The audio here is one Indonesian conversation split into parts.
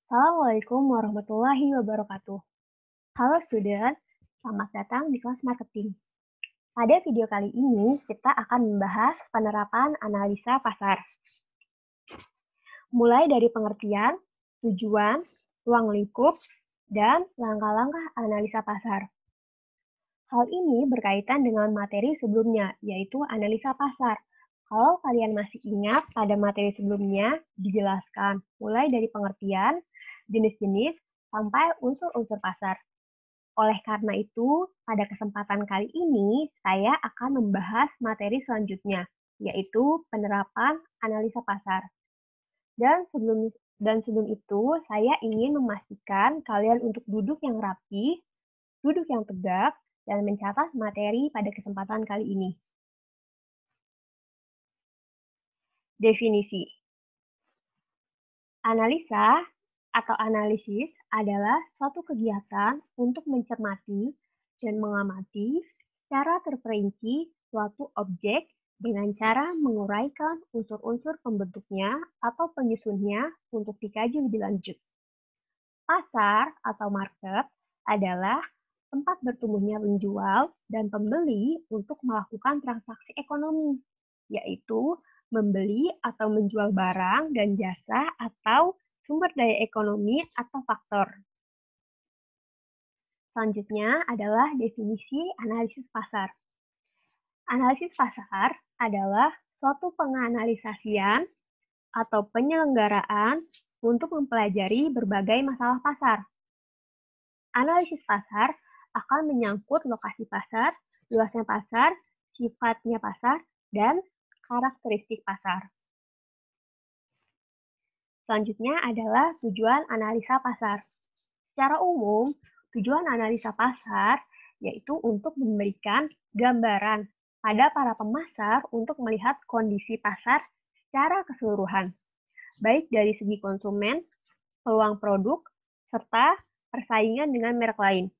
Assalamualaikum warahmatullahi wabarakatuh. Halo student, selamat datang di kelas marketing. Pada video kali ini, kita akan membahas penerapan analisa pasar. Mulai dari pengertian, tujuan, ruang lingkup, dan langkah-langkah analisa pasar. Hal ini berkaitan dengan materi sebelumnya, yaitu analisa pasar. Kalau kalian masih ingat, pada materi sebelumnya dijelaskan mulai dari pengertian, jenis-jenis, sampai unsur-unsur pasar. Oleh karena itu, pada kesempatan kali ini saya akan membahas materi selanjutnya, yaitu penerapan analisa pasar. Dan sebelum itu, saya ingin memastikan kalian untuk duduk yang rapi, duduk yang tegak, dan mencatat materi pada kesempatan kali ini. Definisi. Analisa atau analisis adalah suatu kegiatan untuk mencermati dan mengamati secara terperinci suatu objek dengan cara menguraikan unsur-unsur pembentuknya atau penyusunnya untuk dikaji lebih lanjut. Pasar atau market adalah tempat bertumbuhnya penjual dan pembeli untuk melakukan transaksi ekonomi, yaitu membeli atau menjual barang dan jasa atau sumber daya ekonomi atau faktor. Selanjutnya adalah definisi analisis pasar. Analisis pasar adalah suatu penganalisasian atau penyelenggaraan untuk mempelajari berbagai masalah pasar. Analisis pasar akan menyangkut lokasi pasar, luasnya pasar, sifatnya pasar, dan karakteristik pasar. Selanjutnya adalah tujuan analisa pasar. Secara umum, tujuan analisa pasar yaitu untuk memberikan gambaran pada para pemasar untuk melihat kondisi pasar secara keseluruhan, baik dari segi konsumen, peluang produk, serta persaingan dengan merek lain.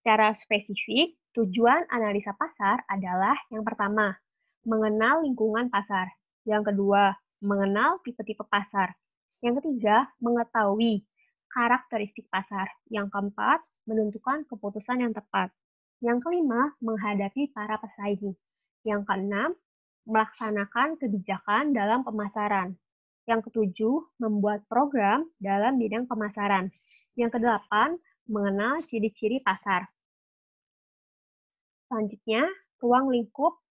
Secara spesifik, tujuan analisa pasar adalah yang pertama, mengenal lingkungan pasar. Yang kedua, mengenal tipe-tipe pasar. Yang ketiga, mengetahui karakteristik pasar. Yang keempat, menentukan keputusan yang tepat. Yang kelima, menghadapi para pesaing. Yang keenam, melaksanakan kebijakan dalam pemasaran. Yang ketujuh, membuat program dalam bidang pemasaran. Yang kedelapan, mengenal ciri-ciri pasar. Selanjutnya, ruang lingkup.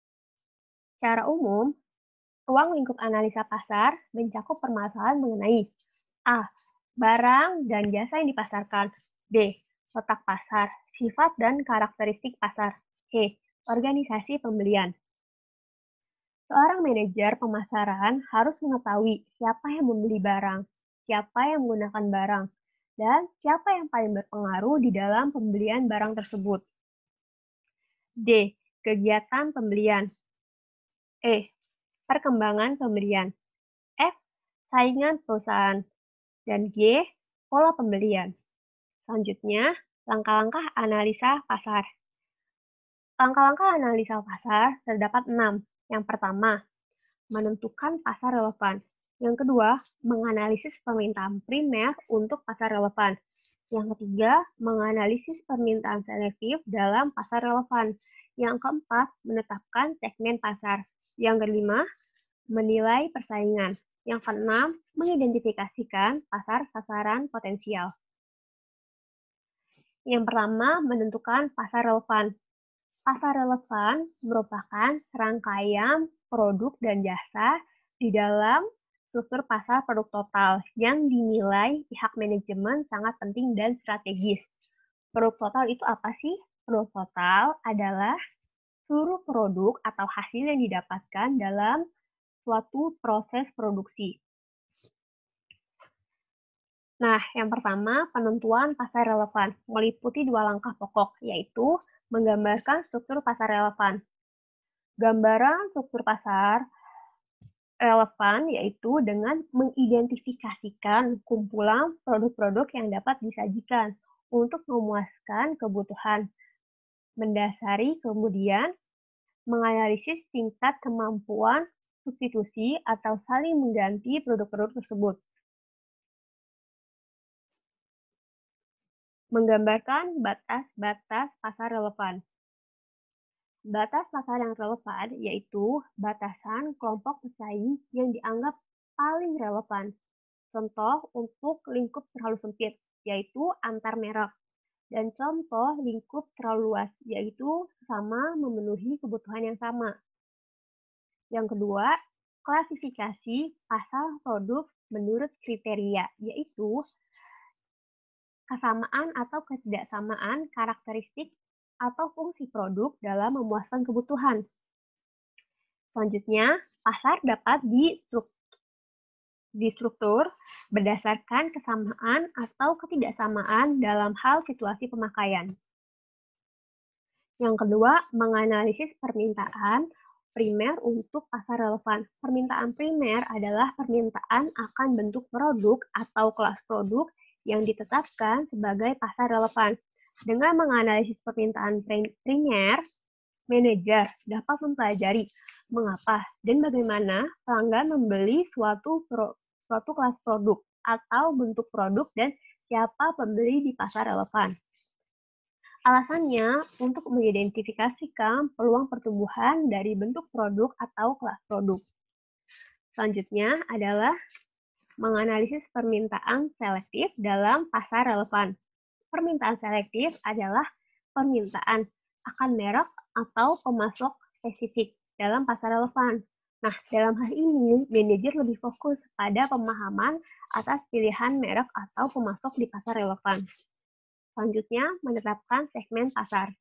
Secara umum, ruang lingkup analisa pasar mencakup permasalahan mengenai A. Barang dan jasa yang dipasarkan. B. Letak pasar, sifat dan karakteristik pasar. C. Organisasi pembelian. Seorang manajer pemasaran harus mengetahui siapa yang membeli barang, siapa yang menggunakan barang, dan siapa yang paling berpengaruh di dalam pembelian barang tersebut. D. Kegiatan pembelian. E. Perkembangan pembelian. F. Saingan perusahaan. Dan G. Pola pembelian. Selanjutnya, langkah-langkah analisa pasar. Langkah-langkah analisa pasar terdapat 6. Yang pertama, menentukan pasar relevan. Yang kedua, menganalisis permintaan primer untuk pasar relevan. Yang ketiga, menganalisis permintaan selektif dalam pasar relevan. Yang keempat, menetapkan segmen pasar. Yang kelima, menilai persaingan. Yang keenam, mengidentifikasikan pasar sasaran potensial. Yang pertama, menentukan pasar relevan. Pasar relevan merupakan serangkaian produk dan jasa di dalam struktur pasar produk total yang dinilai pihak manajemen sangat penting dan strategis. Produk total itu apa sih? Produk total adalah seluruh produk atau hasil yang didapatkan dalam suatu proses produksi. Nah, yang pertama, penentuan pasar relevan meliputi 2 langkah pokok, yaitu menggambarkan struktur pasar relevan. Gambaran struktur pasar relevan yaitu dengan mengidentifikasikan kumpulan produk-produk yang dapat disajikan untuk memuaskan kebutuhan mendasari, kemudian menganalisis tingkat kemampuan substitusi atau saling mengganti produk-produk tersebut. Menggambarkan batas-batas pasar relevan. Batas pasar yang relevan yaitu batasan kelompok pesaing yang dianggap paling relevan. Contoh untuk lingkup terlalu sempit, yaitu antar merek. Dan contoh lingkup terlalu luas, yaitu sama memenuhi kebutuhan yang sama. Yang kedua, klasifikasi pasar produk menurut kriteria, yaitu kesamaan atau ketidaksamaan karakteristik atau fungsi produk dalam memuaskan kebutuhan. Selanjutnya, pasar dapat distruktur berdasarkan kesamaan atau ketidaksamaan dalam hal situasi pemakaian. Yang kedua, menganalisis permintaan primer untuk pasar relevan. Permintaan primer adalah permintaan akan bentuk produk atau kelas produk yang ditetapkan sebagai pasar relevan. Dengan menganalisis permintaan primer, manajer dapat mempelajari mengapa dan bagaimana pelanggan membeli suatu kelas produk atau bentuk produk dan siapa pembeli di pasar relevan. Alasannya untuk mengidentifikasikan peluang pertumbuhan dari bentuk produk atau kelas produk. Selanjutnya adalah menganalisis permintaan selektif dalam pasar relevan. Permintaan selektif adalah permintaan akan merek atau pemasok spesifik dalam pasar relevan. Nah, dalam hal ini, manajer lebih fokus pada pemahaman atas pilihan merek atau pemasok di pasar relevan. Selanjutnya, menetapkan segmen pasar.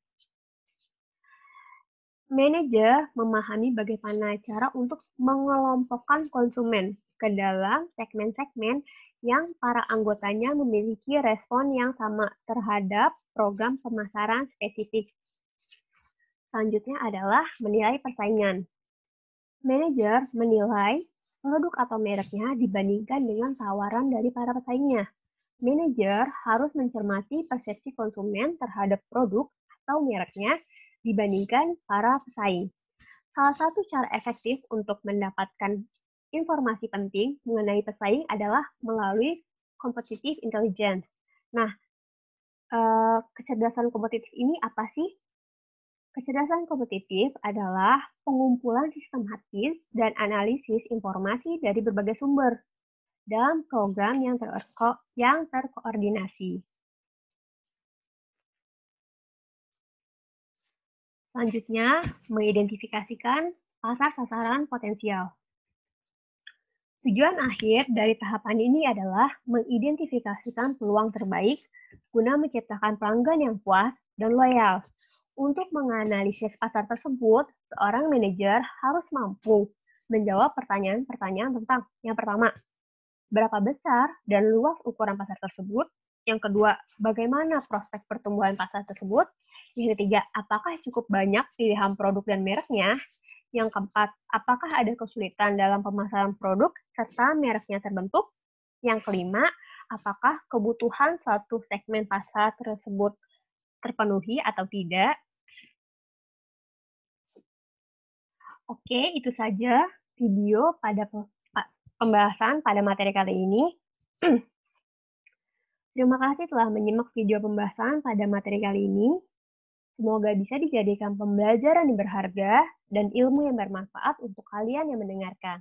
Manajer memahami bagaimana cara untuk mengelompokkan konsumen ke dalam segmen-segmen yang para anggotanya memiliki respon yang sama terhadap program pemasaran spesifik. Selanjutnya adalah menilai persaingan. Manajer menilai produk atau mereknya dibandingkan dengan tawaran dari para pesaingnya. Manajer harus mencermati persepsi konsumen terhadap produk atau mereknya dibandingkan para pesaing. Salah satu cara efektif untuk mendapatkan informasi penting mengenai pesaing adalah melalui competitive intelligence. Nah, kecerdasan kompetitif ini apa sih? Kecerdasan kompetitif adalah pengumpulan sistematis dan analisis informasi dari berbagai sumber dalam program yang terkoordinasi. Selanjutnya, mengidentifikasikan pasar sasaran potensial. Tujuan akhir dari tahapan ini adalah mengidentifikasikan peluang terbaik guna menciptakan pelanggan yang puas dan loyal. Untuk menganalisis pasar tersebut, seorang manajer harus mampu menjawab pertanyaan-pertanyaan tentang yang pertama, berapa besar dan luas ukuran pasar tersebut? Yang kedua, bagaimana prospek pertumbuhan pasar tersebut? Yang ketiga, apakah cukup banyak pilihan produk dan mereknya? Yang keempat, apakah ada kesulitan dalam pemasaran produk serta mereknya terbentuk? Yang kelima, apakah kebutuhan suatu segmen pasar tersebut terpenuhi atau tidak? Oke, itu saja video pada pembahasan pada materi kali ini. Terima kasih telah menyimak video pembahasan pada materi kali ini. Semoga bisa dijadikan pembelajaran yang berharga dan ilmu yang bermanfaat untuk kalian yang mendengarkan.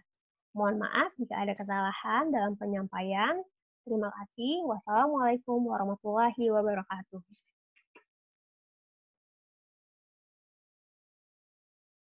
Mohon maaf jika ada kesalahan dalam penyampaian. Terima kasih. Wassalamualaikum warahmatullahi wabarakatuh.